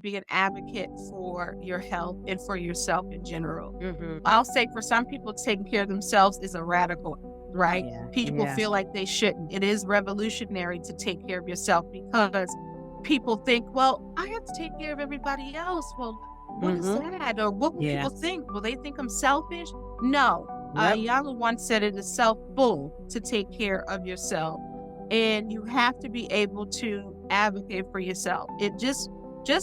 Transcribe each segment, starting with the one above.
be an advocate for your health and for yourself in general. Mm-hmm. I'll say for some people, taking care of themselves is a radical, right? Yeah. People Yeah. feel like they shouldn't. It is revolutionary to take care of yourself because people think, well, I have to take care of everybody else. Well, what is Mm-hmm. that? Or what will Yeah. people think? Will they think I'm selfish? No. Yep. Yala once said it is self-full to take care of yourself. And you have to be able to advocate for yourself. It just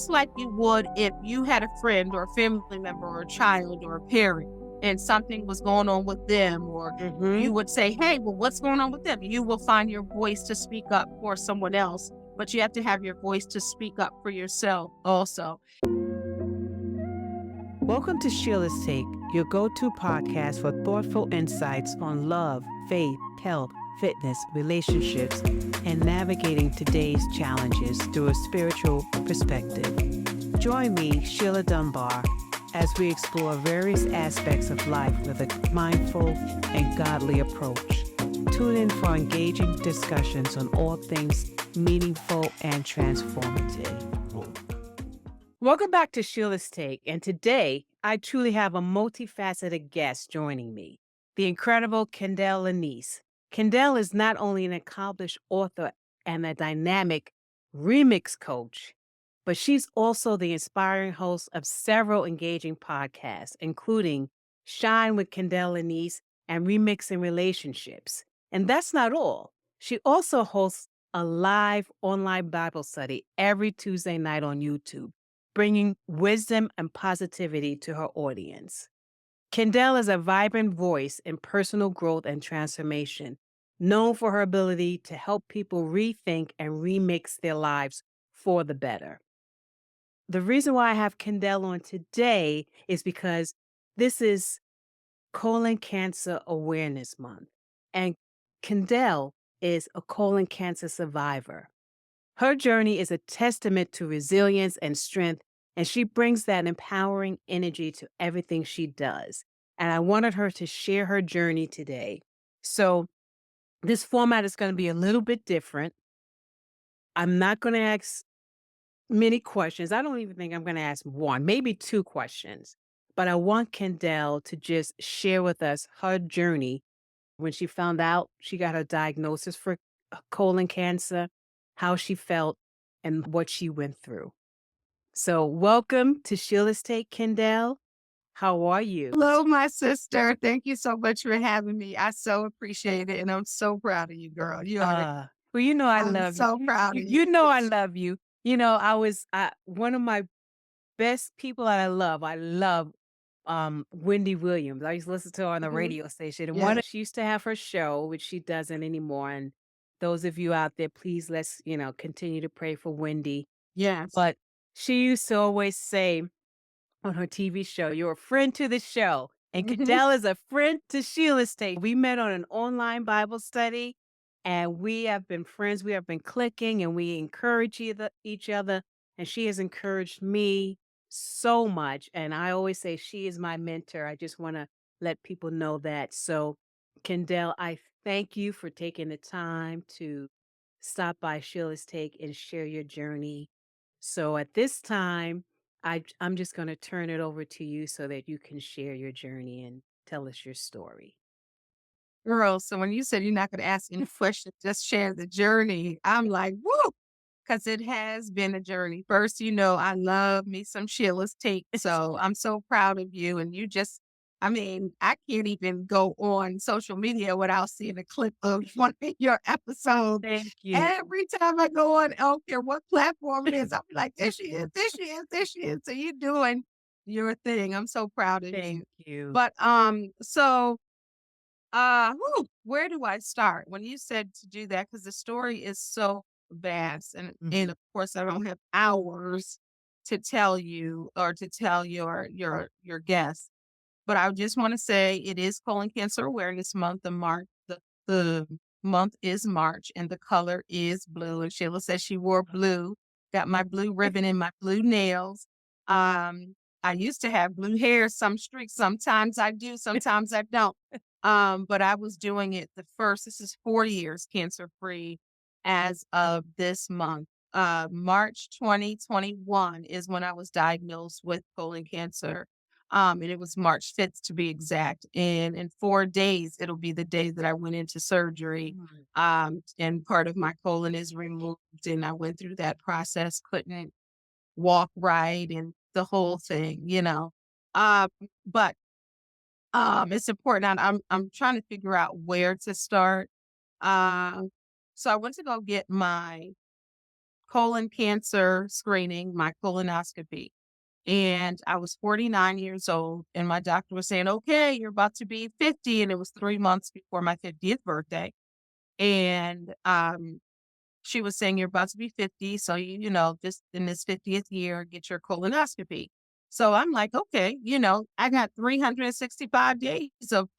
like you would if you had a friend or a family member or a child or a parent and something was going on with them, or Mm-hmm. you would say, hey, well, what's going on with them? You will find your voice to speak up for someone else, but you have to have your voice to speak up for yourself also. Welcome to Sheila's Take, your go-to podcast for thoughtful insights on love, faith, health, fitness, relationships, and navigating today's challenges through a spiritual perspective. Join me, Sheila Dunbar, as we explore various aspects of life with a mindful and godly approach. Tune in for engaging discussions on all things meaningful and transformative. Welcome back to Sheila's Take, and today I truly have a multifaceted guest joining me, the incredible Kendell Lenice. Kendell is not only an accomplished author and a dynamic remix coach, but she's also the inspiring host of several engaging podcasts, including Shine with Kendell Lenice and Remixing Relationships. And that's not all. She also hosts a live online Bible study every Tuesday night on YouTube, bringing wisdom and positivity to her audience. Kendell is a vibrant voice in personal growth and transformation, known for her ability to help people rethink and remix their lives for the better. The reason why I have Kendell on today is because this is Colon Cancer Awareness Month, and Kendell is a colon cancer survivor. Her journey is a testament to resilience and strength, and she brings that empowering energy to everything she does. And I wanted her to share her journey today. So, this format is going to be a little bit different. I'm not going to ask many questions. I don't even think I'm going to ask one, maybe two questions. But I want Kendell to just share with us her journey when she found out she got her diagnosis for colon cancer, how she felt, and what she went through. So, welcome to Sheila's Take, Kendell. How are you? Hello, my sister. Thank you so much for having me. I so appreciate it. And I'm so proud of you, girl. Well, you know I I'm love you. so proud of You you. know I love you. You know, one of my best people that I love Wendy Williams. I used to listen to her on the Mhm. radio station. And Yes. she used to have her show, which she doesn't anymore. And those of you out there, please let's, continue to pray for Wendy. Yes. But she used to always say on her TV show, you're a friend to the show. And Mhm. Kendell is a friend to Sheila's Take. We met on an online Bible study and we have been friends. We have been clicking and we encourage each other. And she has encouraged me so much. And I always say she is my mentor. I just want to let people know that. So, Kendell, I thank you for taking the time to stop by Sheila's Take and share your journey. So, at this time, I'm just going to turn it over to you so that you can share your journey and tell us your story. Girl, so when you said you're not going to ask any questions, just share the journey, I'm like, woo, because it has been a journey. First, I love me some Sheila's Take. So I'm so proud of you. And I mean, I can't even go on social media without seeing a clip of one of your episodes. Thank you. Every time I go on, I don't care what platform it is, I'll be like, there she is, there she is, there she is. So you're doing your thing. I'm so proud of you. Thank you. But where do I start? When you said to do that, because the story is so vast, and Mhm. of course I don't have hours to tell you or to tell your guests. But I just want to say it is Colon Cancer Awareness Month. The month is March, and the color is blue. And Sheila says she wore blue. Got my blue ribbon and my blue nails. Um, I used to have blue hair, some streaks. Sometimes I do, sometimes I don't. But I was doing it the first. This is 4 years cancer free as of this month. March 2021 is when I was diagnosed with colon cancer. And it was March 5th to be exact. And in 4 days, it'll be the day that I went into surgery. And part of my colon is removed. And I went through that process, couldn't walk right and the whole thing. Um, but it's important. I'm trying to figure out where to start. So I went to go get my colon cancer screening, my colonoscopy. And I was 49 years old, and my doctor was saying, okay, you're about to be 50. And it was 3 months before my 50th birthday. And she was saying, you're about to be 50. So, just in this 50th year, get your colonoscopy. So I'm like, okay, I got 365 days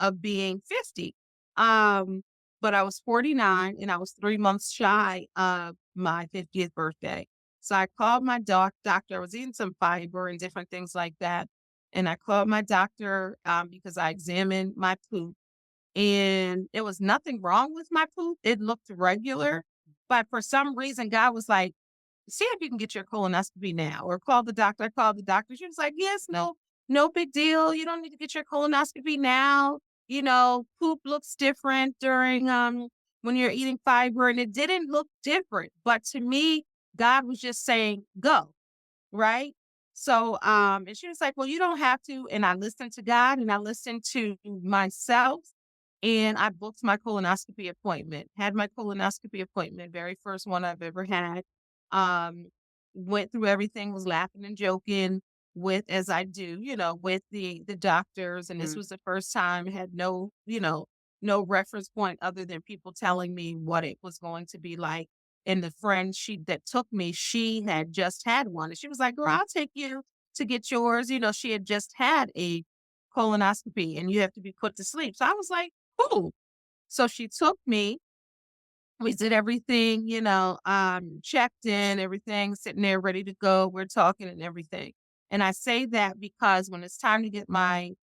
of being 50. Um, but I was 49 and I was 3 months shy of my 50th birthday. So I called my doctor. I was eating some fiber and different things like that. And I called my doctor because I examined my poop and it was nothing wrong with my poop. It looked regular, but for some reason, God was like, "See if you can get your colonoscopy now, or call the doctor." I called the doctor. She was like, "Yes, no, no big deal. You don't need to get your colonoscopy now. Poop looks different during when you're eating fiber, and it didn't look different. But to me, God was just saying, go." Right? So, and she was like, "Well, you don't have to." And I listened to God and I listened to myself and I booked my colonoscopy appointment, had my colonoscopy appointment, very first one I've ever had. Um, Went through everything, was laughing and joking with, as I do, with the doctors. And this Mm. was the first time, had no reference point other than people telling me what it was going to be like. And the friend that took me, she had just had one. And she was like, "Girl, I'll take you to get yours." She had just had a colonoscopy and you have to be put to sleep. So I was like, cool. So she took me, we did everything, checked in, everything, sitting there ready to go. We're talking and everything. And I say that because when it's time to get my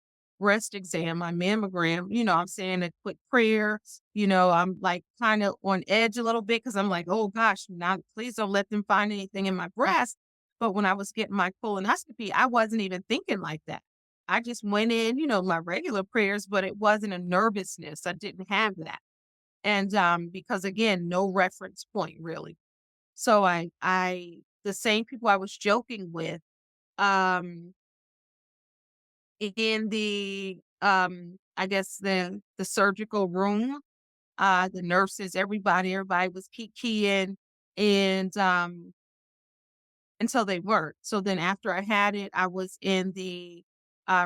breast exam, my mammogram, I'm saying a quick prayer. I'm like kind of on edge a little bit because I'm like, oh gosh, now please don't let them find anything in my breast. But when I was getting my colonoscopy, I wasn't even thinking like that. I just went in, my regular prayers, but it wasn't a nervousness. I didn't have that. And, because again, no reference point really. So the same people I was joking with, um, in I guess the surgical room, the nurses, everybody was keying and, until they weren't. So then after I had it, I was in the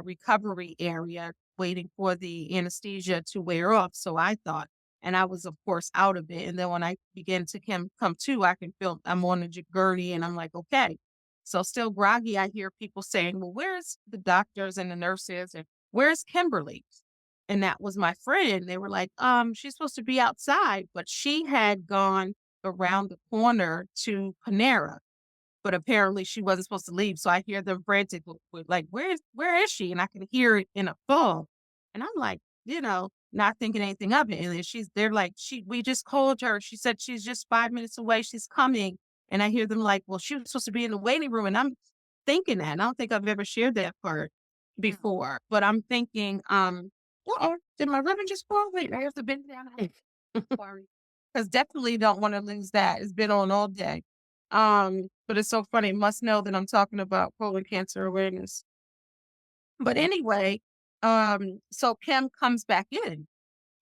recovery area waiting for the anesthesia to wear off. So I thought, and I was of course out of it. And then when I began to come to, I can feel I'm on a gurney, and I'm like, okay. So still groggy, I hear people saying, "Well, where's the doctors and the nurses, and where's Kimberly?" And that was my friend. They were like, she's supposed to be outside, but she had gone around the corner to Panera, but apparently she wasn't supposed to leave. So I hear them frantic with like, where is she? And I can hear it in a phone. And I'm like, not thinking anything of it. And then they're like, we just called her. She said she's just 5 minutes away. She's coming. And I hear them like, well, she was supposed to be in the waiting room. And I'm thinking that. And I don't think I've ever shared that part before. But I'm thinking, did my ribbon just fall? Wait, I have to bend down. Sorry. Because definitely don't want to lose that. It's been on all day. But it's so funny. Must know that I'm talking about colon cancer awareness. But anyway, so Kim comes back in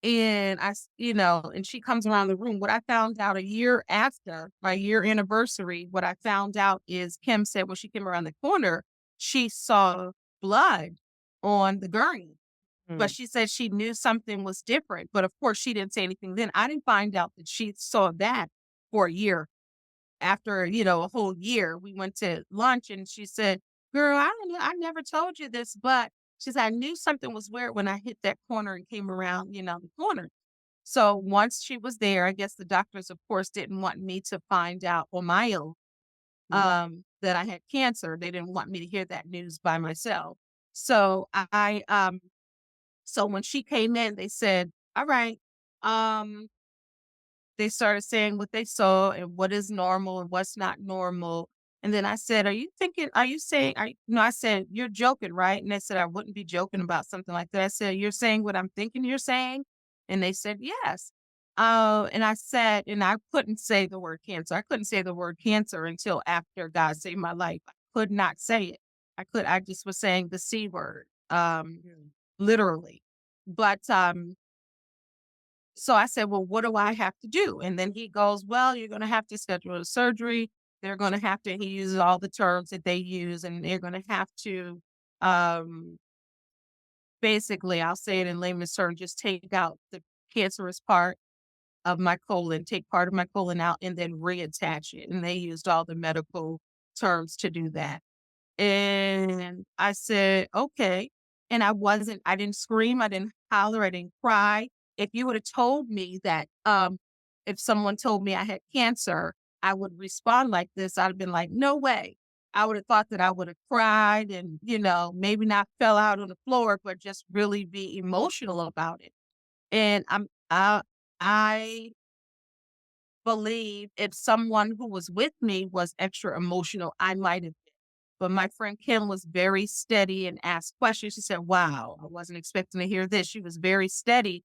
and and she comes around the room. What I found out a year after my year anniversary, what I found out is Kim said when she came around the corner, she saw blood on the gurney. But Mm. she said she knew something was different. But of course, she didn't say anything then. I didn't find out that she saw that for a year. After, a whole year, we went to lunch and she said, "Girl, I don't know. I never told you this, but," she said, "I knew something was weird when I hit that corner and came around, the corner." So once she was there, I guess the doctors, of course, didn't want me to find out on my own, that I had cancer. They didn't want me to hear that news by myself. So so when she came in, they said, "All right, um, they started saying what they saw and what is normal and what's not normal. And then I said, are you saying, no, I said, you're joking, right? And they said, I wouldn't be joking about something like that. I said, you're saying what I'm thinking you're saying? And they said, yes. And I said, and I couldn't say the word cancer. I couldn't say the word cancer until after God saved my life. I could not say it. I just was saying the C word, Mm. literally. But so I said, well, what do I have to do? And then he goes, well, you're going to have to schedule a surgery. They're going to have to, he uses all the terms that they use, and they're going to have to, um, basically, I'll say it in layman's terms, just take out the cancerous part of my colon, take part of my colon out, and then reattach it. And they used all the medical terms to do that. And I said, "Okay." And I didn't scream, I didn't holler, I didn't cry. If you would have told me that, if someone told me I had cancer, I would respond like this, I'd have been like, "No way." I would have thought that I would have cried and, maybe not fell out on the floor, but just really be emotional about it. And I believe if someone who was with me was extra emotional, I might have been. But my friend Kim was very steady and asked questions. She said, wow, I wasn't expecting to hear this. She was very steady.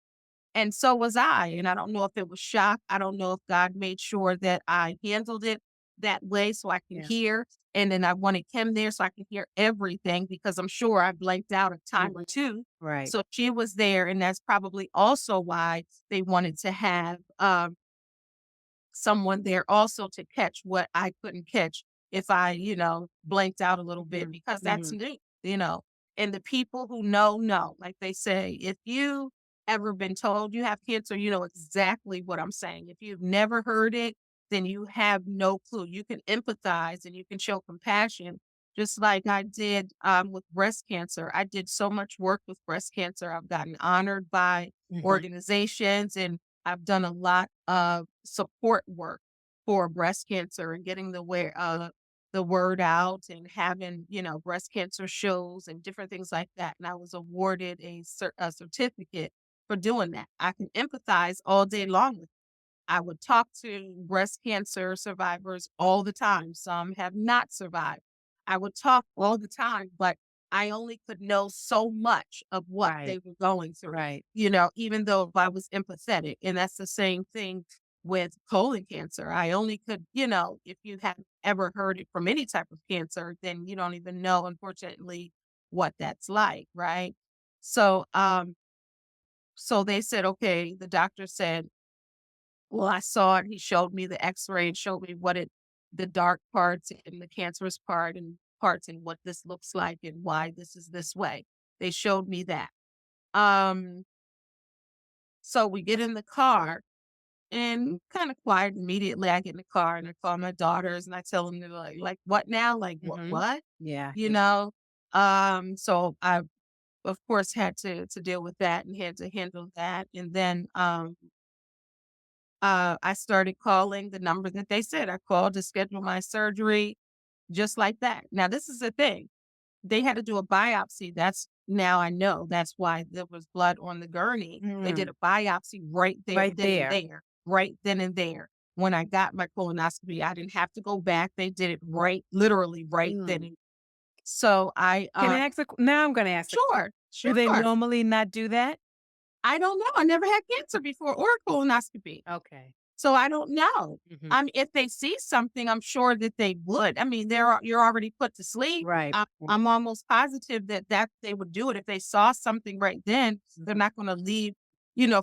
And so was I. And I don't know if it was shock. I don't know if God made sure that I handled it that way so I can Yeah. hear. And then I wanted Kim there so I can hear everything because I'm sure I blanked out a time or two. Right. So she was there. And that's probably also why they wanted to have someone there also to catch what I couldn't catch if I, blanked out a little bit Mhm. because that's Mhm. new. And the people who know. Like they say, if you ever been told you have cancer, you know exactly what I'm saying. If you've never heard it, then you have no clue. You can empathize and you can show compassion, just like I did with breast cancer. I did so much work with breast cancer. I've gotten honored by Mhm. organizations and I've done a lot of support work for breast cancer and getting the word out and having, breast cancer shows and different things like that. And I was awarded a certificate for doing that. I can empathize all day long with I would talk to breast cancer survivors all the time. Some have not survived. I would talk all the time, but I only could know so much of what Right. they were going through, Right. even though I was empathetic. And that's the same thing with colon cancer. I only could, if you haven't ever heard it from any type of cancer, then you don't even know, unfortunately, what that's like. Right. So, so they said, okay, the doctor said, well, I saw it. He showed me the X-ray and showed me the dark parts and the cancerous part and parts and what this looks like and why this is this way. They showed me that. Um, so we get in the car and kind of quiet immediately. I get in the car and I call my daughters and I tell them they're like what now? Like Mhm. what? Yeah. You Yeah. know? So I of course had to deal with that and had to handle that. And then I started calling the number that they said. I called to schedule my surgery just like that. Now, this is the thing. They had to do a biopsy. Now I know that's why there was blood on the gurney. They did Mm. a biopsy right there, Right then and there. there, right then and there. When I got my colonoscopy, I didn't have to go back. They did it right, literally right then. Mm. So Can I ask now I'm gonna ask sure, do they sure. normally not do that? I don't know. I never had cancer before or colonoscopy. Okay. So I don't know. Mhm. If they see something, I'm sure that they would. I mean, you're already put to sleep. Right. I'm almost positive that they would do it if they saw something right then. They're Mhm. not going to leave,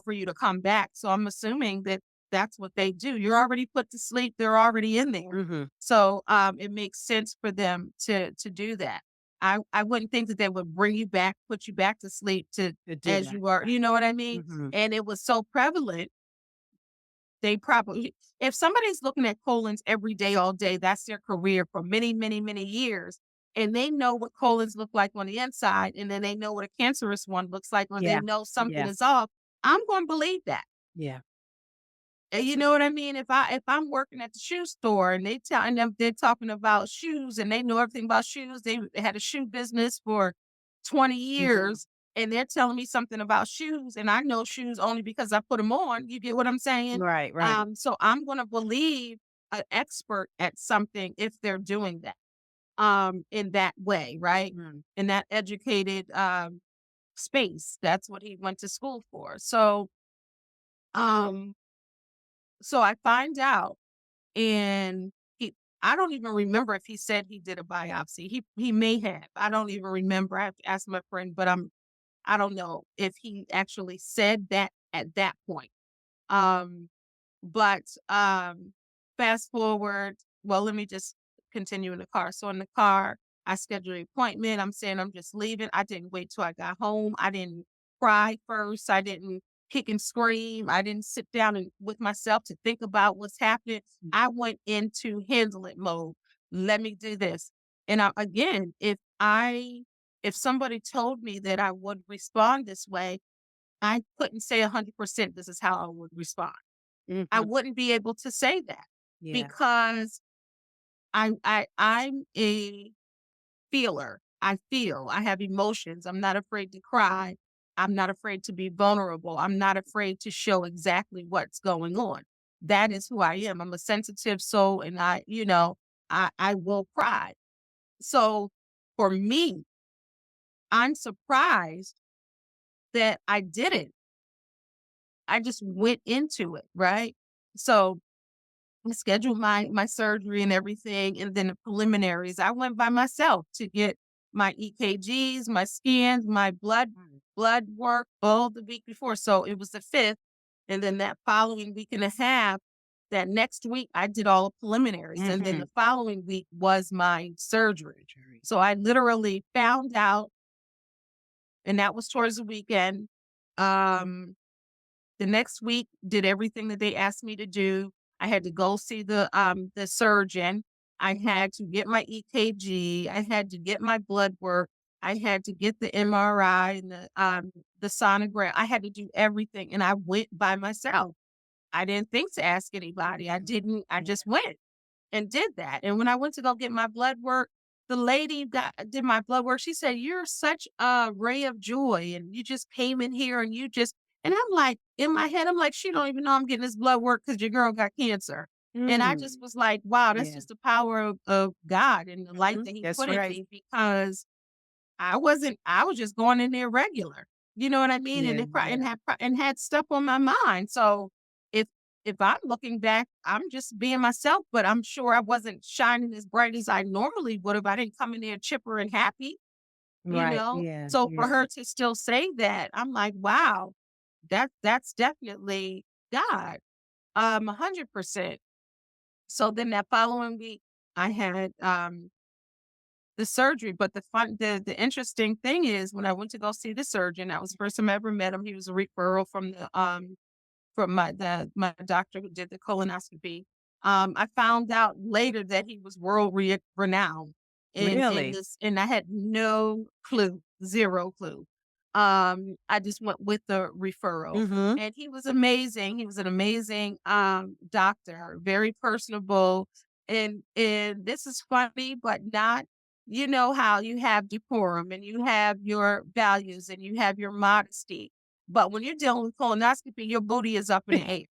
for you to come back. So I'm assuming that that's what they do. You're already put to sleep. They're already in there. Mhm. So it makes sense for them to do that. I wouldn't think that they would bring you back, put you back to sleep to To do as that. you are. You know what I mean? Mhm. And it was so prevalent they probably if somebody's looking at colons every day, all day, that's their career for many, many, many years, and they know what colons look like on the inside, and then they know what a cancerous one looks like, or they Yeah. know something Yeah. is off, I'm gonna believe that. Yeah. And you know what I mean? If I'm working at the shoe store and they're talking about shoes and they know everything about shoes, they had a shoe business for 20 Mhm. years and they're telling me something about shoes, and I know shoes only because I put them on. You get what I'm saying? Right, right. So I'm gonna believe an expert at something if they're doing that, in that way, right? Mhm. In that educated space. That's what he went to school for. Um, so I find out, and I don't even remember if he said he did a biopsy. He may have. I don't even remember. I have to ask my friend, but I don't know if he actually said that at that point. Um, but fast forward, well, let me just continue in the car. So in the car, I scheduled an appointment. I'm saying I'm just leaving. I didn't wait till I got home. I didn't cry first. I didn't kick and scream. I didn't sit down and with myself to think about what's happening. I went into handle it mode. Let me do this. And again, if somebody told me that I would respond this way, I couldn't say 100% this is how I would respond. I Mhm. wouldn't be able to say that Yeah. because I'm a feeler. I feel. I have emotions. I'm not afraid to cry. I'm not afraid to be vulnerable. I'm not afraid to show exactly what's going on. That is who I am. I'm a sensitive soul, and I will cry. So for me, I'm surprised that I didn't. I just went into it, right? So I scheduled my surgery and everything, and then the preliminaries, I went by myself to get my EKGs, my scans, my blood work all the week before. So it was the 5th, and then that following week and a half, that next week, I did all the preliminaries, and then the Mhm. following week was my surgery. So I literally found out, and that was towards the weekend. Um, the next week, did everything that they asked me to do. I had to go see the surgeon. I had to get my EKG. I had to get my blood work. I had to get the MRI and the sonogram. I had to do everything, and I went by myself. I didn't think to ask anybody. I didn't. I just went and did that. And when I went to go get my blood work, the lady that did my blood work, she said, "You're such a ray of joy, and you just came in here and you just." And I'm like, in my head, I'm like, "She don't even know I'm getting this blood work because your girl got cancer." And I just Mm. was like, "Wow, that's Yeah. just the power of God and the light Mhm. that He That's put in right. me because I was just going in there regular. You know what I mean? And Yeah, it pro yeah. and had stuff on my mind. So if if I'm looking back, I'm just being myself, but I'm sure I wasn't shining as bright as I normally would if I didn't come in there chipper and happy, you Right. know? Yeah, So for yeah. her to still say that, I'm like, wow, that's definitely God. 100%. So then that following week, I had the surgery, but the interesting thing is when I went to go see the surgeon, that was the first time I ever met him. He was a referral from my doctor who did the colonoscopy. I found out later that he was renowned in Really? this, and I had no clue, zero clue. I just went with the referral, Mhm. and he was amazing. He was an amazing doctor, very personable, and this is funny, but not. You know how you have decorum and you have your values and you have your modesty, but when you're dealing with colonoscopy, your booty is up in the air.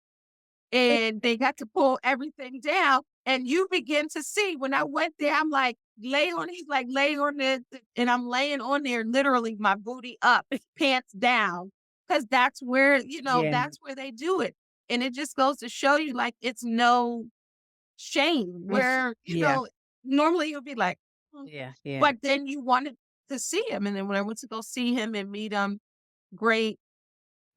And they got to pull everything down. And you begin to see when I went there, I'm like, he's like, lay on and I'm laying on there, literally my booty up, pants down. Cause Yeah. that's where they do it. And it just goes to show you, like, it's no shame Mm. where, Yeah. normally you'll be like, "Mm," Yeah, yeah. but then you wanted to see him. And then when I went to go see him and meet him, great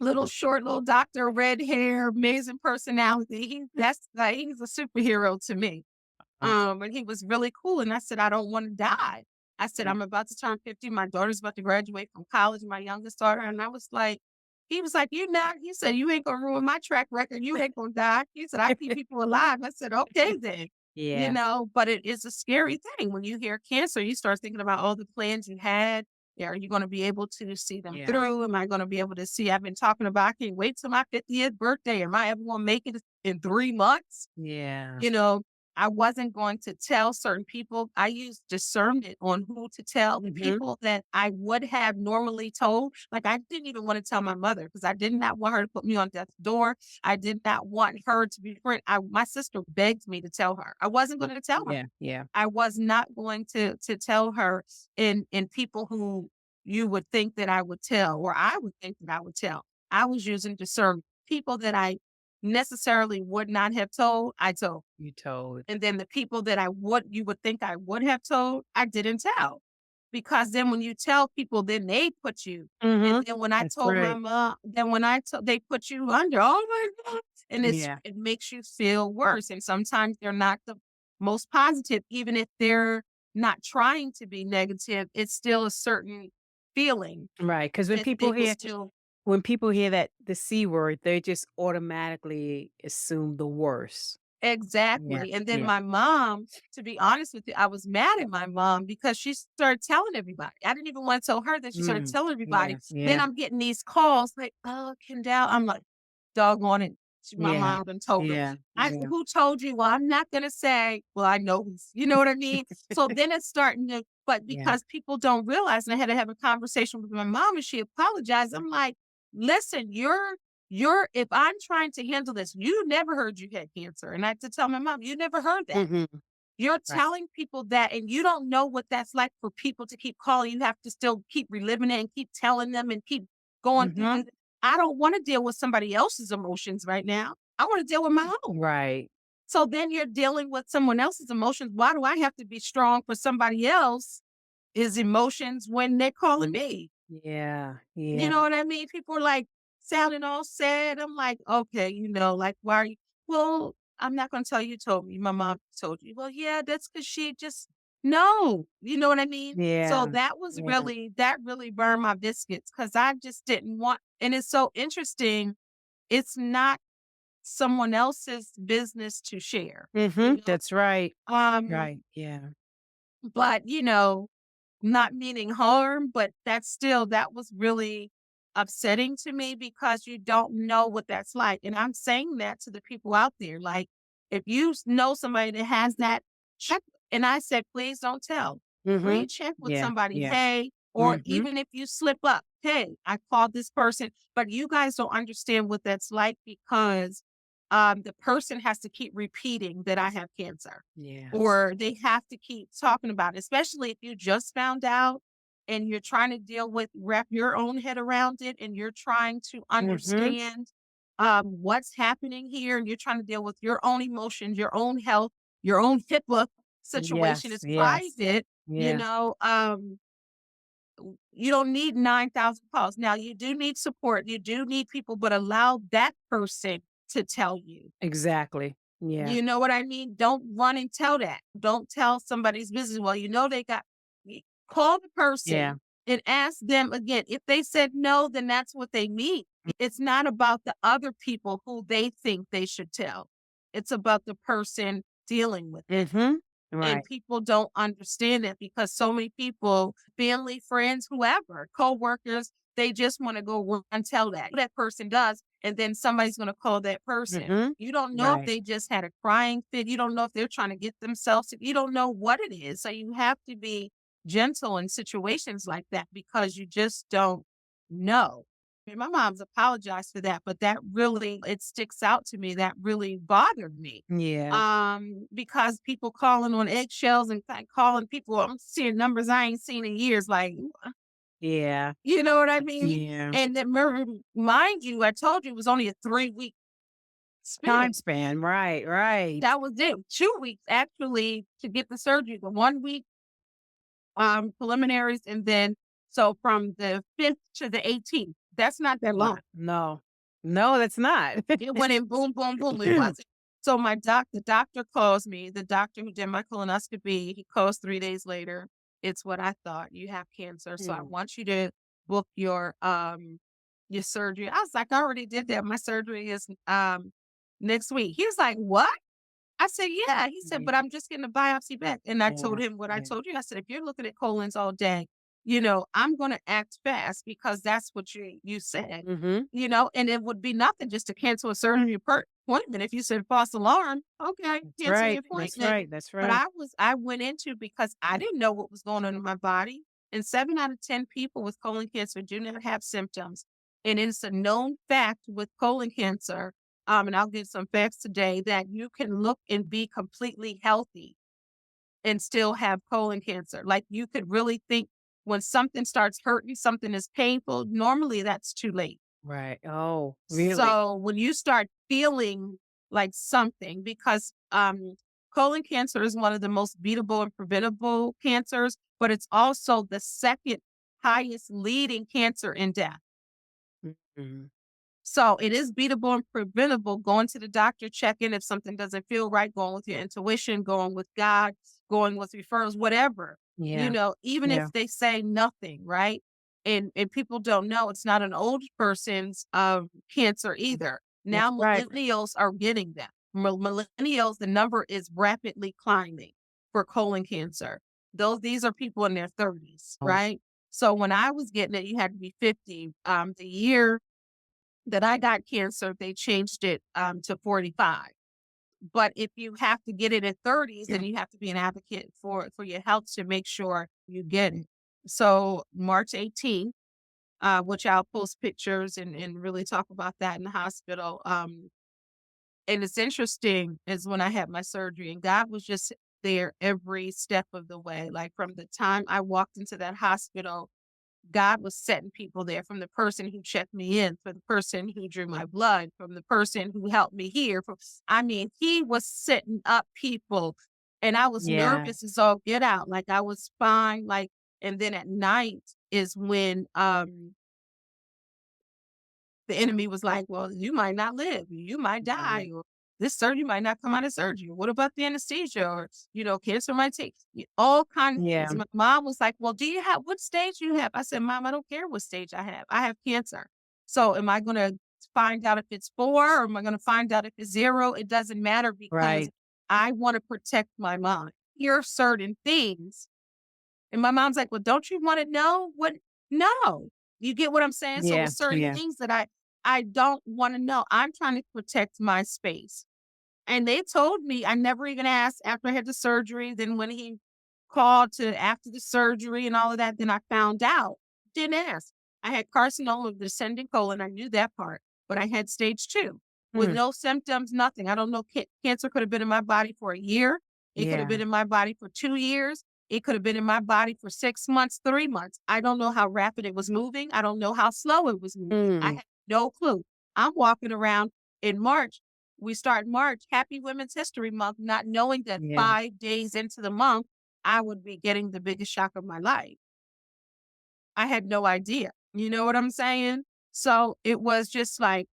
little short little doctor, red hair, amazing personality. He's a superhero to me. Uh, And he was really cool. And I said, I don't want to die. I said, yeah. I'm about to turn 50. My daughter's about to graduate from college, my youngest daughter. And I was like, he was like, you not, he said, you ain't gonna ruin my track record. You ain't gonna die. He said, I keep people alive. I said, okay then. Yeah. But it is a scary thing. When you hear cancer, you start thinking about all the plans you had. Yeah, are you going to be able to see them Yeah. through? Am I going to be able to see? I've been talking about, I can't wait till my 50th birthday. Am I ever going to make it in 3 months? Yeah. You know, I wasn't going to tell certain people. I used discernment on who to tell. The Mhm. people that I would have normally told, like I didn't even want to tell my mother because I did not want her to put me on death's door. I did not want her to be friend. My sister begged me to tell her. I wasn't going to tell her. Yeah, yeah. I was not going to tell her in people who you would think that I would tell, or I would think that I would tell. I was using discernment. People that I necessarily would not have told, I told. You told. And then the people that you would think I would have told, I didn't tell. Because then when you tell people, then they put you. And Mhm. then when I That's told my right. mom, then when I told, they put you under. Oh my God. And Yeah. it makes you feel worse. And sometimes they're not the most positive, even if they're not trying to be negative, it's still a certain feeling Right. Because that they will still. when people hear that the C word, they just automatically assume the worst. Yeah, Exactly, and then yeah. my mom, to be honest with you, I was mad at my mom because she started telling everybody. I didn't even wanna tell her that she started Mm. telling everybody. Yeah, Then yeah, I'm getting these calls like, "Oh, Kendall." I'm like, "Doggone it." My yeah, mom done told her. yeah, I said, yeah. "Who told you?" "Well, I'm not gonna say." "Well, I know who's," you know what I mean? So then it's starting to, but Yeah. because people don't realize, and I had to have a conversation with my mom and she apologized, I'm like, "Listen, if I'm trying to handle this, you never heard you had cancer." And I had to tell my mom, "You never heard that. Mhm. You're Right. telling people that, and you don't know what that's like for people to keep calling. You have to still keep reliving it and keep telling them and keep going through Mhm. this. I don't want to deal with somebody else's emotions right now. I want to deal with my own." Right. So then you're dealing with someone else's emotions. Why do I have to be strong for somebody else's emotions when they're calling me? Yeah, You yeah. know what I mean? People are like sounding all sad. I'm like, okay, like, why are you? Well, I'm not going to tell you told me. My mom told you. Well, yeah, that's because she just, no, you know what I mean? So Yeah, yeah. that really burned my biscuits because I just didn't want, and it's so interesting. It's not someone else's business to share, you Mhm. know? That's right. Um, Right, yeah. but not meaning harm, but that was really upsetting to me because you don't know what that's like. And I'm saying that to the people out there. Like, if you know somebody that has that, check. And I said, please don't tell. Mhm. Pre-check with Yeah, somebody, yeah. hey, or Mhm. even if you slip up, hey, I called this person, but you guys don't understand what that's like because the person has to keep repeating that I have cancer, Yeah. or they have to keep talking about it, especially if you just found out and you're trying to wrap your own head around it, and you're trying to Mhm. understand what's happening here, and you're trying to deal with your own emotions, your own health, your own HIPAA situation Yes, is yes. private, Yeah. you don't need 9,000 calls. Now, you do need support, you do need people, but allow that person to tell you. Exactly. Yeah. You know what I mean? Don't run and tell that. Don't tell somebody's business. Well, they got call the Yeah. person and ask them again. If they said no, then that's what they mean. It's not about the other people who they think they should tell. It's about the person dealing with it. Mhm. And Right. people don't understand that because so many people, family, friends, whoever, coworkers, they just want to go run and tell that person does. And then somebody's going to call that person. Mhm. You don't know if Right. they just had a crying fit. You don't know if they're trying to get themselves. You don't know what it is. So you have to be gentle in situations like that because you just don't know. And my mom's apologized for that, but that really, it sticks out to me. That really bothered me, Yeah. because people calling on eggshells and calling people. I'm seeing numbers I ain't seen in years. Like, Yeah. you know what I mean? Yeah. And then, mind you, I told you it was only a 3 week Time span. span. Right, right. That was it. 2 weeks actually to get the surgery. The 1 week preliminaries, and then so from the 5th to the 18th. That's not that long. Wow. No. No, that's not. It went in boom, boom, boom. It wasn't. So the doctor calls me, the doctor who did my colonoscopy, he calls 3 days later. It's what I thought. You have cancer. So I Mm. want you to book your surgery. I was like, I already did that. My surgery is next week. He was like, what? I said, yeah. He said, Yeah, but I'm just getting a biopsy back. And I yeah, told him what I yeah. told you. I said, if you're looking at colons all day, I'm going to act fast because that's what you said, Mhm. and it would be nothing just to cancel a surgery appointment. If you said false alarm, okay, That's cancel the right. That's appointment. right. That's But right. I went into because I didn't know what was going on in my body. And 7 out of 10 people with colon cancer do not have symptoms. And it's a known fact with colon cancer. And I'll give some facts today that you can look and be completely healthy and still have colon cancer. Like, you could really think when something starts hurting, something is painful, normally that's too late. Right. Oh, really? So when you start feeling like something, because colon cancer is one of the most beatable and preventable cancers, but it's also the second highest leading cancer in death. Mhm. So it is beatable and preventable. Going to the doctor, checking if something doesn't feel right, going with your intuition, going with God, going with referrals, whatever. Yeah. Even Yeah. if they say nothing, right? And people don't know it's not an old person's cancer either. Now That's right. millennials are getting them. Millennials, the number is rapidly climbing for colon cancer. These are people in their 30s, Oh, right? So when I was getting it, you had to be 50. The year that I got cancer, they changed it to 45. But if you have to get it at 30s, then you have to be an advocate for your health to make sure you get it. So March 18th, which I'll post pictures and really talk about that in the hospital. And it's interesting is when I had my surgery, and God was just there every step of the way. Like, from the time I walked into that hospital, God was setting people there, from the person who checked me in, for the person who drew my blood, from the person who helped me here. He was setting up people, and I was yeah. nervous as all get out. Like, I was fine. Like, and then at night is when the enemy was like, "Well, you might not live. You might Wow. die, or this surgery might not come out of surgery. What about the anesthesia? Or, cancer might take all kind of Yeah. things." My mom was like, "Well, do you have what stage do you have?" I said, "Mom, I don't care what stage I have. I have cancer. So am I going to find out if it's 4, or am I going to find out if it's 0? It doesn't matter, because Right. I want to protect my mom. Here are certain things." And my mom's like, "Well, don't you wanna know what?" No. You get what I'm saying? So Yeah. with certain Yeah. things that I don't wanna know, I'm trying to protect my space. And they told me, I never even asked after I had the surgery. Then when he called to after the surgery and all of that, then I found out. Didn't ask. I had carcinoma of the descending colon. I knew that part, but I had stage 2 with Mm. no symptoms, nothing. I don't know. Cancer could have been in my body for a year. It could have Yeah. been in my body for 2 years. It could have been in my body for 6 months, 3 months. I don't know how rapid it was moving. I don't know how slow it was moving. I Mm. had no clue. I'm walking around in March. We start March, Happy Women's History Month, not knowing that Yeah. 5 days into the month, I would be getting the biggest shock of my life. I had no idea. You know what I'm saying? So it was just like,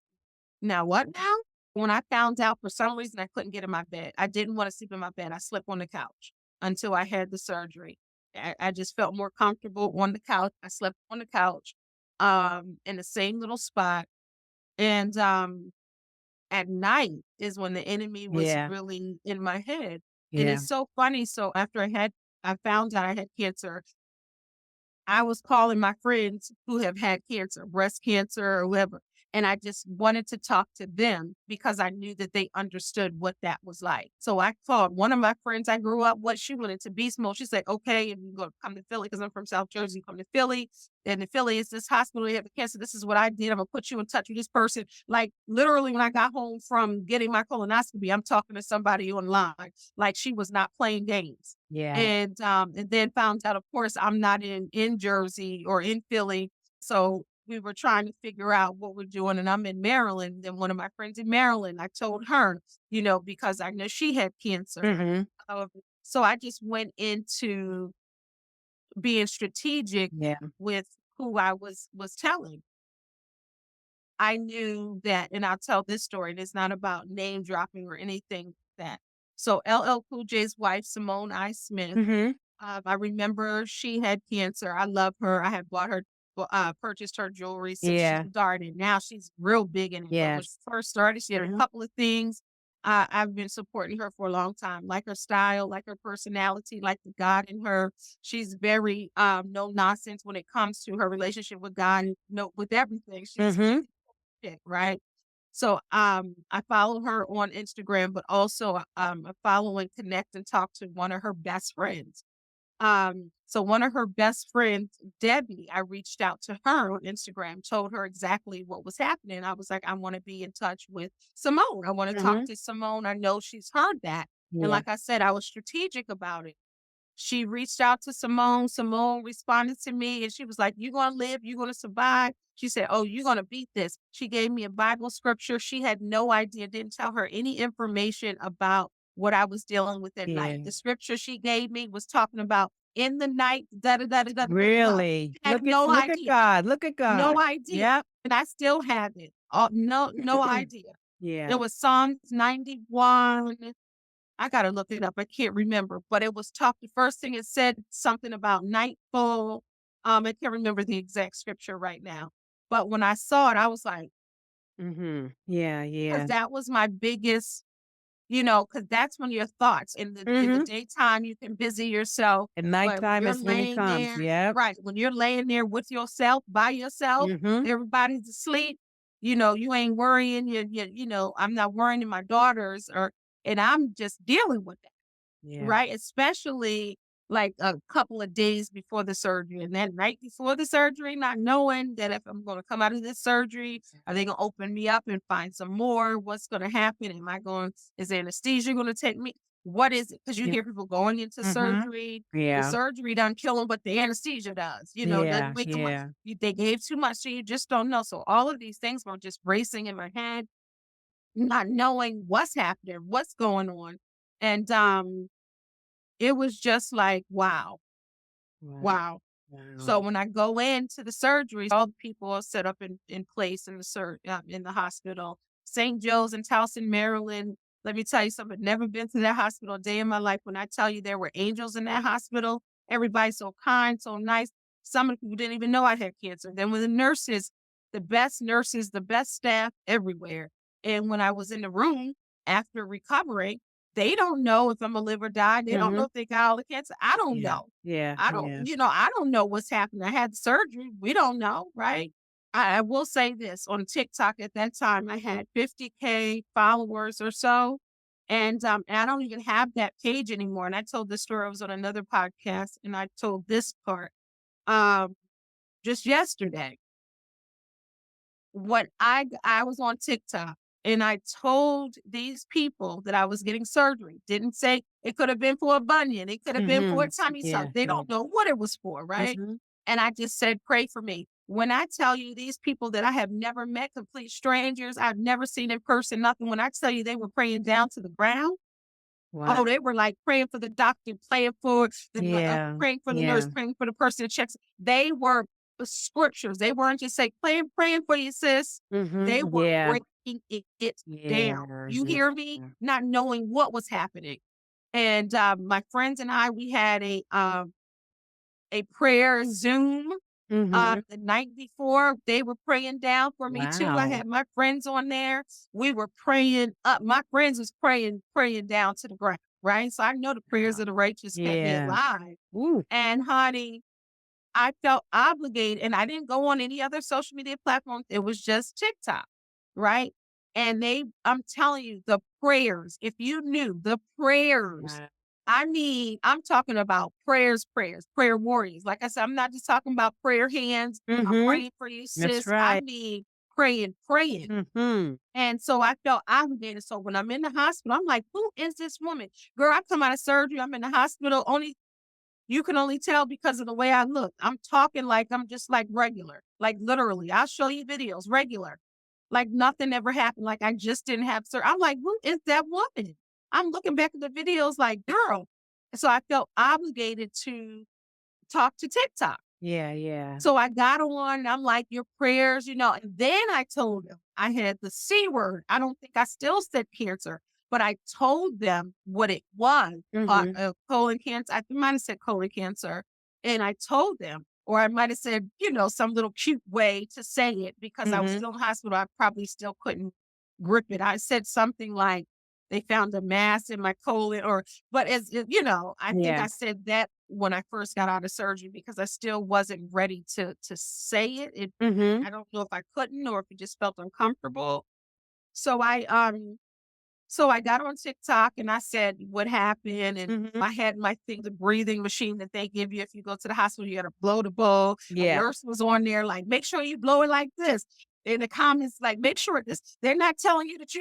now what now? When I found out, for some reason, I couldn't get in my bed. I didn't want to sleep in my bed. I slept on the couch until I had the surgery. I just felt more comfortable on the couch. I slept on the couch, in the same little spot. And at night is when the enemy was Yeah. really in my head. And Yeah. it's so funny. So after I found out I had cancer, I was calling my friends who have had cancer, breast cancer or whatever, and I just wanted to talk to them because I knew that they understood what that was like. So I called one of my friends I grew up with. She went into beast mode. She said, "Okay, if you go come to Philly, because I'm from South Jersey, come to Philly. And in Philly is this hospital, you have the cancer. This is what I did. I'm gonna put you in touch with this person." Like, literally, when I got home from getting my colonoscopy, I'm talking to somebody online. Like, she was not playing games. Yeah. And then found out, of course, I'm not in Jersey or in Philly. So we were trying to figure out what we're doing, and I'm in Maryland. And one of my friends in Maryland, I told her, because I know she had cancer. Mhm. Uh, so I just went into being strategic Yeah. with who I was telling. I knew that, and I'll tell this story, and it's not about name dropping or anything like that. So LL Cool J's wife, Simone I. Smith, Mhm. I remember she had cancer. I love her. I had purchased her jewelry since she Yeah. started. Now she's real big in it. But when she Yes. first started, she had a Mhm. couple of things. I've been supporting her for a long time. Like her style, like her personality, like the God in her. She's very no nonsense when it comes to her relationship with God. No, with everything. She's Mhm. it, right? So I follow her on Instagram, but also I follow and connect and talk to one of her best friends. So one of her best friends, Debbie, I reached out to her on Instagram, told her exactly what was happening. I was like, I want to be in touch with Simone. I want to talk Mhm. to Simone. I know she's heard that. And Yeah. like I said, I was strategic about it. She reached out to Simone. Simone responded to me and she was like, "You're going to live. You're going to survive." She said, "Oh, you're going to beat this." She gave me a Bible scripture. She had no idea, didn't tell her any information about what I was dealing with at night. Yeah. The scripture she gave me was talking about in the night, da da da da da da da. Really? Had no Look at idea. God, look at God. No idea. Yep. And I still have it. No idea. It Yeah. was Psalms 91. I gotta look it up. I can't remember, but it was tough. The first thing it said something about nightfall. I can't remember the exact scripture right now. But when I saw it, I was like, Mhm. Yeah, because yeah. that was my biggest, because that's when your thoughts in the Mhm. daytime you can busy yourself, At but when nighttime you're is when it laying comes. there, Yep. right? When you're laying there with yourself, by yourself, Mhm. everybody's asleep. You ain't worrying. I'm not worrying my daughters and I'm just dealing with that. Yeah. Right? Especially like a couple of days before the surgery and that night before the surgery, not knowing that if I'm going to come out of this surgery, are they going to open me up and find some more? What's going to happen? Is anesthesia going to take me? What is it? Because you Yeah. hear people going into Mhm. surgery. The Yeah. surgery doesn't kill them, but the anesthesia does. It doesn't Yeah, wake them up. yeah. They gave too much, so you just don't know. So all of these things were just racing in my head, not knowing what's happening, what's going on. And it was just like, wow, Wow. wow. So Wow. when I go into the surgeries, all the people are set up in place in the hospital. St. Joe's in Towson, Maryland. Let me tell you something. Never been to that hospital a day in my life. When I tell you there were angels in that hospital, everybody's so kind, so nice. Some of the people didn't even know I had cancer. Then with the nurses, the best staff everywhere. And when I was in the room after recovering, they don't know if I'm gonna live or die. They don't know Mhm. if they got all the cancer. I don't Yeah. know. Yeah, yeah. I don't know what's happening. I had surgery. We don't know, right? I will say this on TikTok at that time, I had 50K followers or so. And I don't even have that page anymore. And I told this story. I was on another podcast and I told this part um, just yesterday. I was on TikTok and I told these people that I was getting surgery. Didn't say it could have been for a bunion. It could have been for a Mhm. tummy tuck. Yeah, They yeah. don't know what it was for, right? Mhm. And I just said, pray for me. When I tell you these people that I have never met, complete strangers, I've never seen in person, nothing. When I tell you they were praying down to the ground, Wow. oh, they were like praying for the doctor, Yeah, praying for the nurse, yeah. praying for the person that checks. They were the scriptures. They weren't just saying, praying for you, sis. They Mhm. were Yeah. breaking it down. Yeah, You hear me? yeah. Not knowing what was happening. And my friends and I, we had a prayer Zoom Mhm. the night before. They were praying down for me too. I Wow. had my friends on there. We were praying up. My friends was praying down to the ground, right? So I know the prayers Wow. of the righteous kept me Yeah. alive. Ooh. And honey, I felt obligated and I didn't go on any other social media platform. It was just TikTok, right? And I'm telling you, the prayers, if you knew the prayers, Wow. I'm talking about prayer warriors. Like I said, I'm not just talking about prayer hands. I'm Mhm. praying for you, That's sis. I right. mean, praying. Mhm. And so I felt obligated. So when I'm in the hospital, I'm like, who is this woman? Girl, I come out of surgery. I'm in the hospital. You can only tell because of the way I look. I'm talking like I'm just like regular, like literally. I'll show you videos, regular, like nothing ever happened. Like I just didn't have surgery. I'm like, who is that woman? I'm looking back at the videos like, girl. And so I felt obligated to talk to TikTok. Yeah, yeah. So I got on, and I'm like, your prayers, and then I told them I had the C word. I don't think I still said cancer, but I told them what it was, Mhm. colon cancer. I might have said colon cancer. And I told them, or I might have said, some little cute way to say it because I was Mhm. still in the hospital. I probably still couldn't grip it. I said something like, they found a mass in my colon but I think Yeah. I said that when I first got out of surgery because I still wasn't ready to say it. Mhm. I don't know if I couldn't or if it just felt uncomfortable. So I got on TikTok and I said what happened, and Mhm. I had my thing, the breathing machine that they give you if you go to the hospital, you gotta blow the bowl. A Yeah. nurse was on there like, make sure you blow it like this. In the comments, like, make sure this they're not telling you that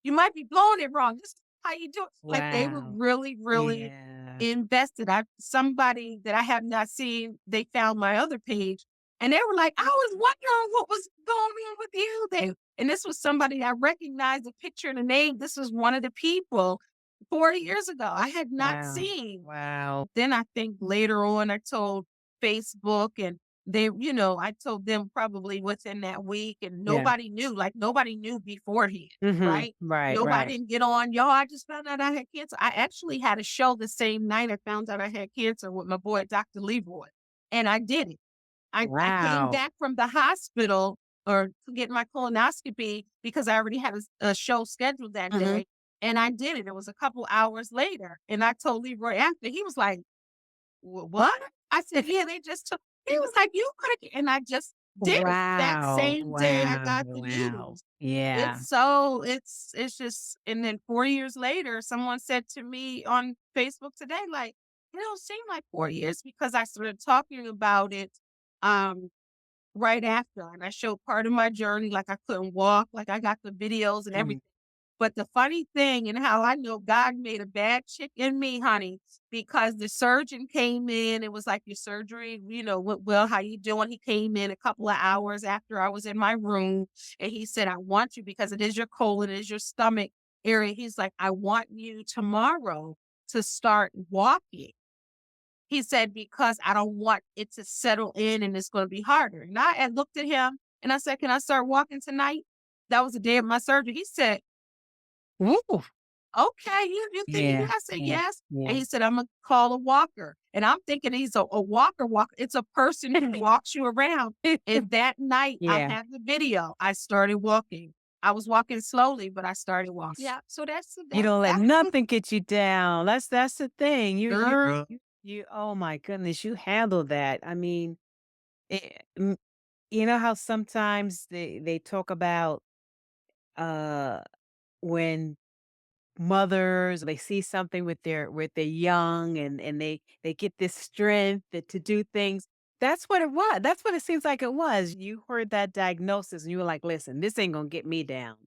you might be blowing it wrong. This is how you do it. Like they were Wow. really, really Yeah. invested. I somebody that I have not seen, they found my other page and they were like, I was wondering what was going on with you. And this was somebody I recognized the picture and the name. This was one of the people 40 years ago I had not Wow. seen. Wow. Then I think later on I told Facebook and I told them probably within that week and Yeah. nobody knew, like nobody knew beforehand, Mhm. right? Right, Nobody right. didn't get on, yo, I just found out I had cancer. I actually had a show the same night I found out I had cancer with my boy, Dr. Leroy. And I did it. I came Wow. back from the hospital or to get my colonoscopy because I already had a show scheduled that Mhm. day, and I did it. It was a couple hours later, and I told Leroy after. He was like, What?" I said, "Yeah, they just took." He was like, "You coulda," and I just did it that Wow. same day I Wow. got the Wow. news. Yeah. It's just and then 4 years later, someone said to me on Facebook today, like, "It don't seem like 4 years," because I started talking about it, um, right after, and I showed part of my journey, like I couldn't walk, like I got the videos and Mm. everything. But the funny thing and how I know God made a bad chick in me, honey, because the surgeon came in, it was like your surgery, went well, how you doing? He came in a couple of hours after I was in my room and he said, I want you because it is your colon, it is your stomach area. He's like, I want you tomorrow to start walking. He said, because I don't want it to settle in and it's going to be harder. And I had looked at him and I said, can I start walking tonight? That was the day of my surgery. He said, Ooh. "Okay, you think you do?" Yeah. I said, Yeah. "Yes." And Yeah. he said, "Imma call a walker." And I'm thinking he's a walker. It's a person who walks you around. And that night, I Yeah. have the video. I started walking. I was walking slowly, but I started walking. Yeah, so You don't let that's the nothing get you down. That's the thing. girl. Oh my goodness, you handle that. I mean, eh, mm, you know how sometimes they talk about uh when mothers they see something with their young and they get this strength to do things. That's what it was. That's what it seems like it was. You heard that diagnosis and you were like, listen, this ain't gonna get me down.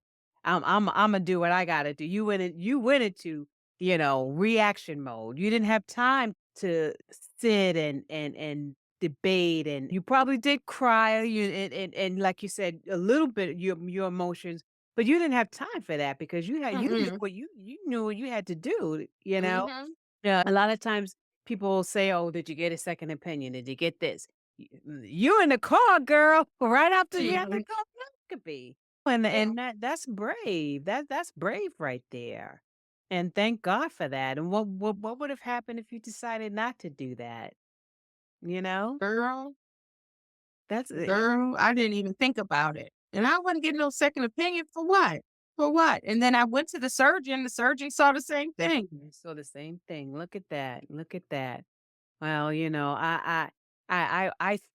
I'm gonna do what I gotta do. You went into, reaction mode. You didn't have time to sit and debate, and you probably did cry, and like you said, a little bit of your emotions, but you didn't have time for that because you knew Mm-mm. what you knew what you had to do, you know? Mhm. Yeah, a lot of times people will say, "Oh, did you get a second opinion? Did you get this?" You in the car, girl, right after you had the Mhm. colonoscopy. And that's brave. That's brave right there. And thank God for that. And what would have happened if you decided not to do that? You know? Girl, That's girl, I didn't even think about it. And I wasn't getting no second opinion for what? For what? And then I went to the surgeon saw the same thing. you saw the same thing. Look at that. Look at that. Well, I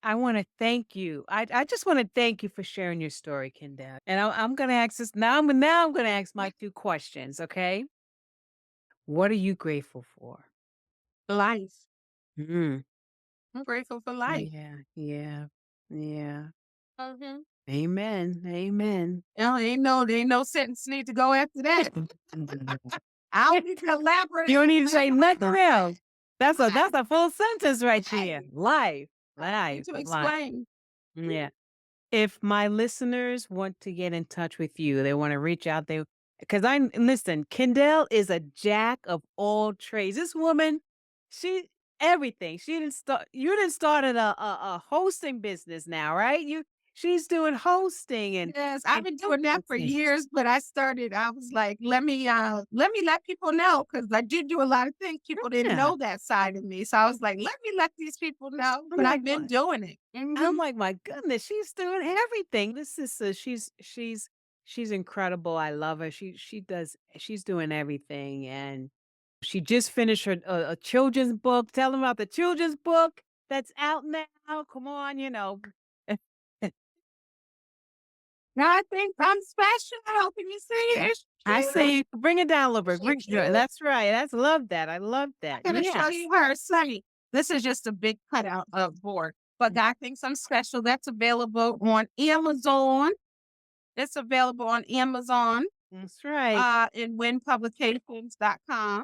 want to thank you. I just want to thank you for sharing your story, Kendall. And I'm going to ask this now. Now I'm going to ask my two questions. Okay, what are you grateful for? Life. Mm. I'm grateful for life. Yeah, yeah, yeah. Mhm. Amen. Amen. There ain't no sentence need to go after that. I don't need to elaborate. You don't need to say nothing else. Right, That's a full sentence right there. right. Life, I don't need life, to life. explain. Yeah. If my listeners want to get in touch with you, they want to reach out, they because listen, Kendall is a jack of all trades. This woman, she everything. She didn't start you didn't started a hosting business now, right? She's doing hosting Yes, I've and been doing that for influencing. years, but I was like, let me let people know because I do a lot of things. People didn't Yeah. know that side of me. So I was like, let me let these people know. I'm But like, I've been what? doing it. I'm Mhm. like, my goodness, she's doing everything. This is she's She's incredible. I love her. She's doing everything, and she just finished a children's book. Tell them about the children's book that's out now. Come on, you know. I think I'm special. Can you see it? I say bring it down a little bit. So Bring, yeah, cute. that's right. That's love that. I love I'm that. gonna show Yes. you her Sunny. This is just a big cutout of board. But God thinks I'm special. That's available on Amazon. It's available on Amazon, That's right. and winpublications.com.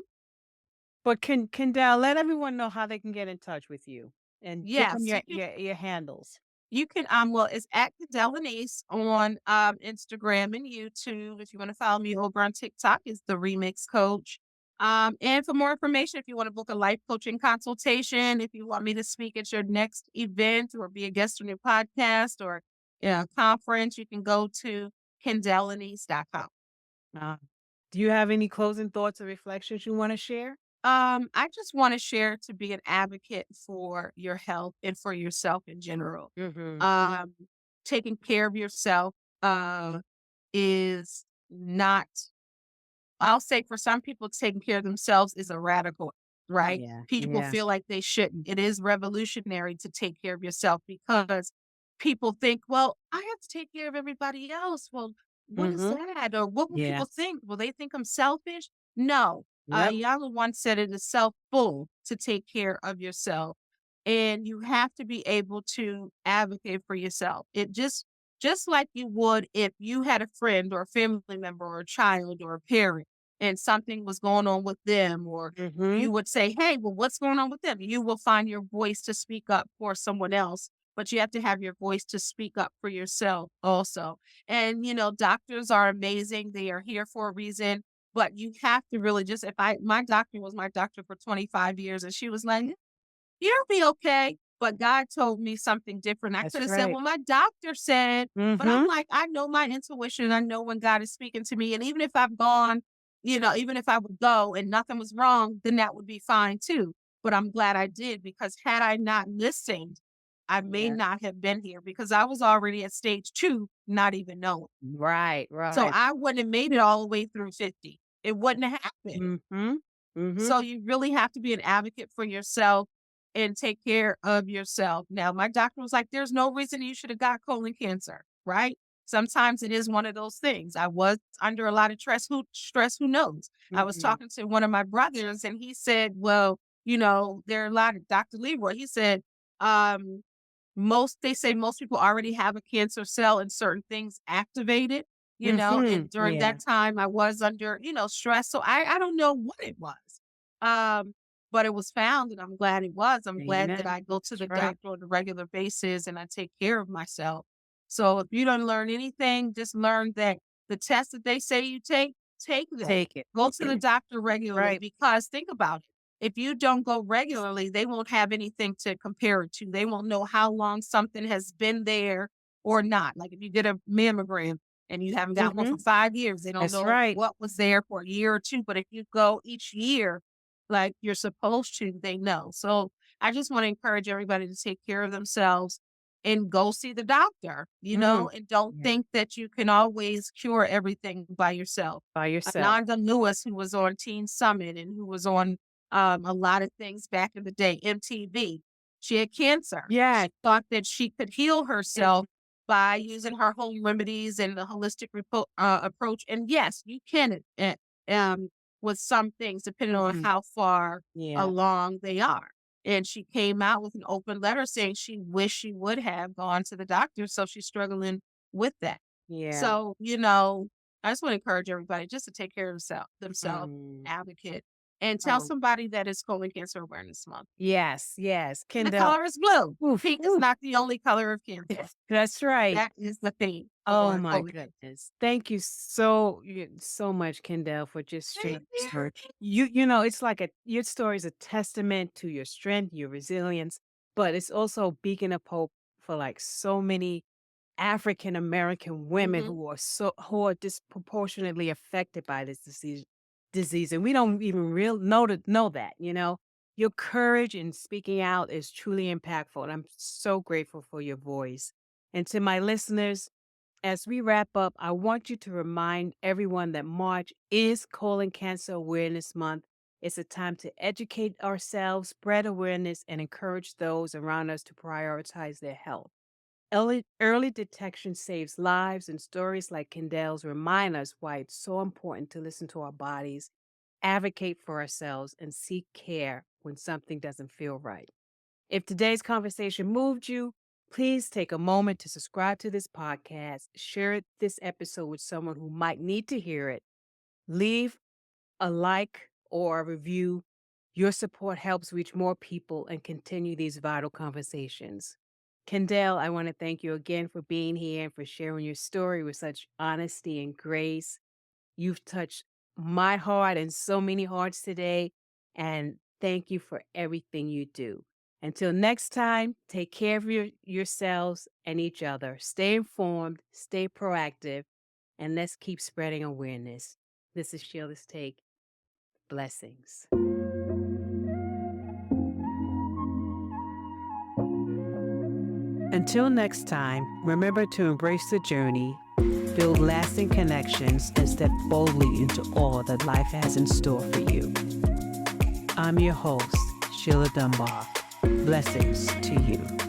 But can Kendall let everyone know how they can get in touch with you and give them Yes, your handles. you can, well, it's at Kendell Lenice on, Instagram and YouTube. If you wanna follow me over on TikTok, it's The Remix Coach. And for more information, if you wanna book a life coaching consultation, if you want me to speak at your next event or be a guest on your podcast or, yeah, conference, you can go to KendellLenice.com. Uh, do you have any closing thoughts or reflections you want to share? I just wanna share to be an advocate for your health and for yourself in general. Hmm. Um, Taking care of yourself, is not, I'll say for some people, taking care of themselves is a radical, right? Yeah. People Yeah. feel like they shouldn't. It is revolutionary to take care of yourself because people think, well, I have to take care of everybody else. Well, what is Hmm. that? Or what will people Yes. think? Will they think I'm selfish? No. Yep. Yala once said it is self-full to take care of yourself. And you have to be able to advocate for yourself. Just like you would if you had a friend or a family member or a child or a parent and something was going on with them, or Hmm. you would say, hey, well, what's going on with them? You will find your voice to speak up for someone else, but you have to have your voice to speak up for yourself also. And, doctors are amazing. They are here for a reason, but you have to really just, my doctor was my doctor for 25 years and she was like, you'll be okay. But God told me something different. I could That's have said, right. well, my doctor said, but I'm Hmm. like, I know my intuition. I know when God is speaking to me. And even if I've gone, even if I would go and nothing was wrong, then that would be fine too. But I'm glad I did because had I not listened, I may Yeah. not have been here because I was already at stage 2, not even knowing. Right. So Right. I wouldn't have made it all the way through 50. It wouldn't have happened. Hmm. Hmm. So you really have to be an advocate for yourself and take care of yourself. Now, my doctor was like, there's no reason you should have got colon cancer, right? Sometimes it is one of those things. I was under a lot of stress, who knows? I was Hmm. talking to one of my brothers and he said, well, there are a lot of Dr. Leroy. He said, um, they say most people already have a cancer cell and certain things activated, Hmm. and during Yeah. that time I was under, stress. So I don't know what it was. Um, but it was found and I'm glad it was. I'm glad that Amen. I go to That's the right. doctor on a regular basis and I take care of myself. So if you don't learn anything, just learn that the tests that they say you take them. Take it. Go to the doctor regularly Right. because think about it. If you don't go regularly, they won't have anything to compare it to. They won't know how long something has been there or not. Like if you get a mammogram and you haven't got one Hmm. for 5 years, they don't That's know right. what was there for a year or two. But if you go each year, like you're supposed to, they know. So I just want to encourage everybody to take care of themselves and go see the doctor, Mm. and don't Yeah. think that you can always cure everything by yourself. By yourself. Ananda Lewis, who was on Teen Summit and who was on a lot of things back in the day, MTV, she had cancer. Yes. She thought that she could heal Mhm. herself by using her home remedies and the holistic approach. And yes, you can, with some things, depending on Mhm. how far Yeah. along they are. And she came out with an open letter saying she wished she would have gone to the doctor. So she's struggling with that. Yeah. So, I just want to encourage everybody just to take care of themselves, Mm. advocate, and tell Oh, somebody that it's colon cancer awareness month. yes, yes. And the Kendall. color is blue. Oof, Pink is oof. not the only color of cancer. That's right. That is the theme Oh for my colon cancer. goodness. Thank you so much, Kendall, for just sharing Thank your you. story. It's like your story is a testament to your strength, your resilience, but it's also a beacon of hope for like so many African American women Mhm. who are disproportionately affected by this disease, and we don't even real know that. Your courage in speaking out is truly impactful, and I'm so grateful for your voice. And to my listeners, As we wrap up, I want you to remind everyone that March is Colon Cancer Awareness Month. It's a time to educate ourselves, spread awareness, and encourage those around us to prioritize their health. Early detection saves lives, and stories like Kendell's remind us why it's so important to listen to our bodies, advocate for ourselves, and seek care when something doesn't feel right. If today's conversation moved you, please take a moment to subscribe to this podcast, share this episode with someone who might need to hear it, leave a like or a review. Your support helps reach more people and continue these vital conversations. Kendall, I want to thank you again for being here and for sharing your story with such honesty and grace. You've touched my heart and so many hearts today, and thank you for everything you do. Until next time, take care of yourselves and each other. Stay informed, stay proactive, and let's keep spreading awareness. This is Sheila's Take. Blessings. Until next time, remember to embrace the journey, build lasting connections, and step boldly into all that life has in store for you. I'm your host, Sheila Dunbar. Blessings to you.